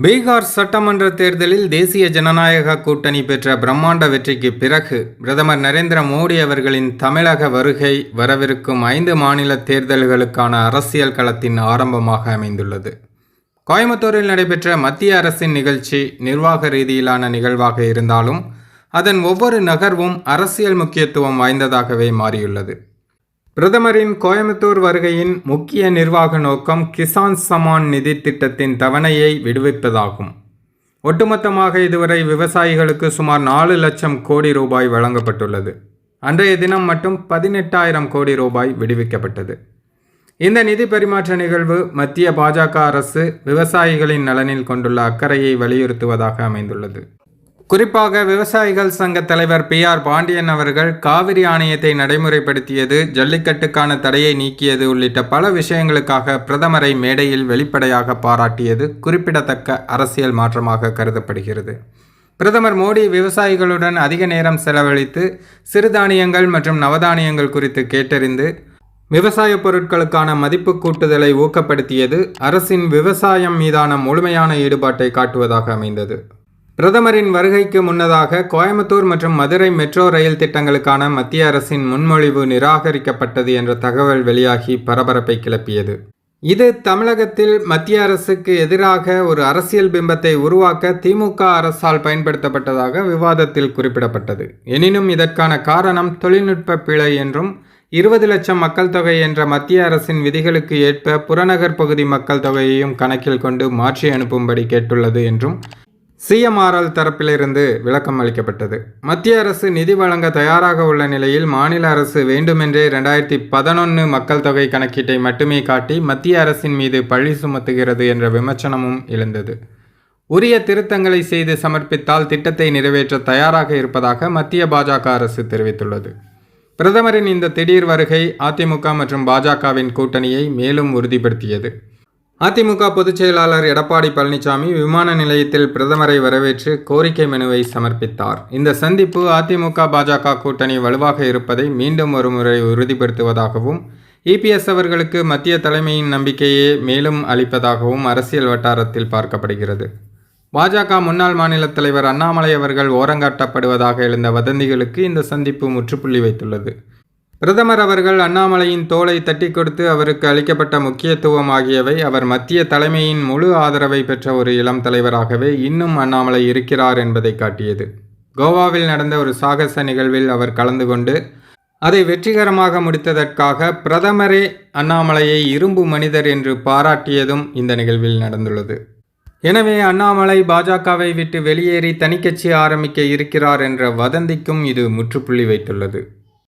பீகார் சட்டமன்ற தேர்தலில் தேசிய ஜனநாயக கூட்டணி பெற்ற பிரம்மாண்ட வெற்றிக்கு பிறகு பிரதமர் நரேந்திர மோடி அவர்களின் தமிழக வருகை வரவிருக்கும் 5 மாநில தேர்தல்களுக்கான அரசியல் களத்தின் ஆரம்பமாக அமைந்துள்ளது. கோயம்புத்தூரில் நடைபெற்ற மத்திய அரசின் நிகழ்ச்சி நிர்வாக ரீதியிலான நிகழ்வாக இருந்தாலும் அதன் ஒவ்வொரு நகர்வும் அரசியல் முக்கியத்துவம் வாய்ந்ததாகவே மாறியுள்ளது. பிரதமரின் கோயம்புத்தூர் வருகையின் முக்கிய நிர்வாக நோக்கம் கிசான் சம்மான் நிதி திட்டத்தின் தவணையை விடுவிப்பதாகும். ஒட்டுமொத்தமாக இதுவரை விவசாயிகளுக்கு சுமார் 4 லட்சம் கோடி ரூபாய் வழங்கப்பட்டுள்ளது. அன்றைய தினம் மட்டும் 18,000 கோடி ரூபாய் விடுவிக்கப்பட்டது. இந்த நிதி பரிமாற்ற நிகழ்வு மத்திய பாஜக அரசு விவசாயிகளின் நலனில் கொண்டுள்ள அக்கறையை வலியுறுத்துவதாக அமைந்துள்ளது. குறிப்பாக விவசாயிகள் சங்க தலைவர் PR பாண்டியன் அவர்கள் காவிரி ஆணையத்தை நடைமுறைப்படுத்தியது, ஜல்லிக்கட்டுக்கான தடையை நீக்கியது உள்ளிட்ட பல விஷயங்களுக்காக பிரதமரை மேடையில் வெளிப்படையாக பாராட்டியது குறிப்பிடத்தக்க அரசியல் மாற்றமாக கருதப்படுகிறது. பிரதமர் மோடி விவசாயிகளுடன் அதிக நேரம் செலவழித்து சிறுதானியங்கள் மற்றும் நவதானியங்கள் குறித்து கேட்டறிந்து விவசாய பொருட்களுக்கான மதிப்பு கூட்டுதலை ஊக்கப்படுத்தியது அரசின் விவசாயம் மீதான முழுமையான ஈடுபாட்டை காட்டுவதாக அமைந்தது. பிரதமரின் வருகைக்கு முன்னதாக கோயம்புத்தூர் மற்றும் மதுரை மெட்ரோ ரயில் திட்டங்களுக்கான மத்திய அரசின் முன்மொழிவு நிராகரிக்கப்பட்டது என்ற தகவல் வெளியாகி பரபரப்பை கிளப்பியது. இது தமிழகத்தில் மத்திய அரசுக்கு எதிராக ஒரு அரசியல் பிம்பத்தை உருவாக்க திமுக அரசால் பயன்படுத்தப்பட்டதாக விவாதத்தில் குறிப்பிடப்பட்டது. எனினும் இதற்கான காரணம் தொழில்நுட்ப பிழை என்றும் 20 லட்சம் மக்கள் தொகை என்ற மத்திய அரசின் விதிகளுக்கு ஏற்ப புறநகர் பகுதி மக்கள் தொகையையும் கணக்கில் கொண்டு மாற்றி அனுப்பும்படி கேட்டுள்ளது என்றும் CMRL தரப்பிலிருந்து விளக்கம் அளிக்கப்பட்டது. மத்திய அரசு நிதி வழங்க தயாராக உள்ள நிலையில் மாநில அரசு வேண்டுமென்றே 2011 மக்கள் தொகை கணக்கீட்டை மட்டுமே காட்டி மத்திய அரசின் மீது பழி சுமத்துகிறது என்ற விமர்சனமும் எழுந்தது. உரிய திருத்தங்களை செய்து சமர்ப்பித்தால் திட்டத்தை நிறைவேற்ற தயாராக இருப்பதாக மத்திய பாஜக அரசு தெரிவித்துள்ளது. பிரதமரின் இந்த திடீர் வருகை அதிமுக மற்றும் பாஜகவின் கூட்டணியை மேலும் உறுதிப்படுத்தியது. அதிமுக பொதுச் செயலாளர் எடப்பாடி பழனிசாமி விமான நிலையத்தில் பிரதமரை வரவேற்று கோரிக்கை மனுவை சமர்ப்பித்தார். இந்த சந்திப்பு அதிமுக பாஜக கூட்டணி வலுவாக இருப்பதை மீண்டும் ஒருமுறை உறுதிப்படுத்துவதாகவும் EPS அவர்களுக்கு மத்திய தலைமையின் நம்பிக்கையே மேலும் அளிப்பதாகவும் அரசியல் வட்டாரத்தில் பார்க்கப்படுகிறது. பாஜக முன்னாள் மாநில தலைவர் அண்ணாமலை அவர்கள் ஓரங்கட்டப்படுவதாக எழுந்த வதந்திகளுக்கு இந்த சந்திப்பு முற்றுப்புள்ளி வைத்துள்ளது. பிரதமர் அவர்கள் அண்ணாமலையின் தோளை தட்டி கொடுத்து அவருக்கு அளிக்கப்பட்ட முக்கியத்துவம் ஆகியவை அவர் மத்திய தலைமையின் முழு ஆதரவை பெற்ற ஒரு இளம் தலைவராகவே இன்னும் அண்ணாமலை இருக்கிறார் என்பதை காட்டியது. கோவாவில் நடந்த ஒரு சாகச நிகழ்வில் அவர் கலந்து கொண்டு அதை வெற்றிகரமாக முடித்ததற்காக பிரதமரே அண்ணாமலையை இரும்பு மனிதர் என்று பாராட்டியதும் இந்த நிகழ்வில் நடந்துள்ளது. எனவே அண்ணாமலை பாஜகவை விட்டு வெளியேறி தனிக்கட்சி ஆரம்பிக்க இருக்கிறார் என்ற வதந்திக்கும் இது முற்றுப்புள்ளி வைத்துள்ளது.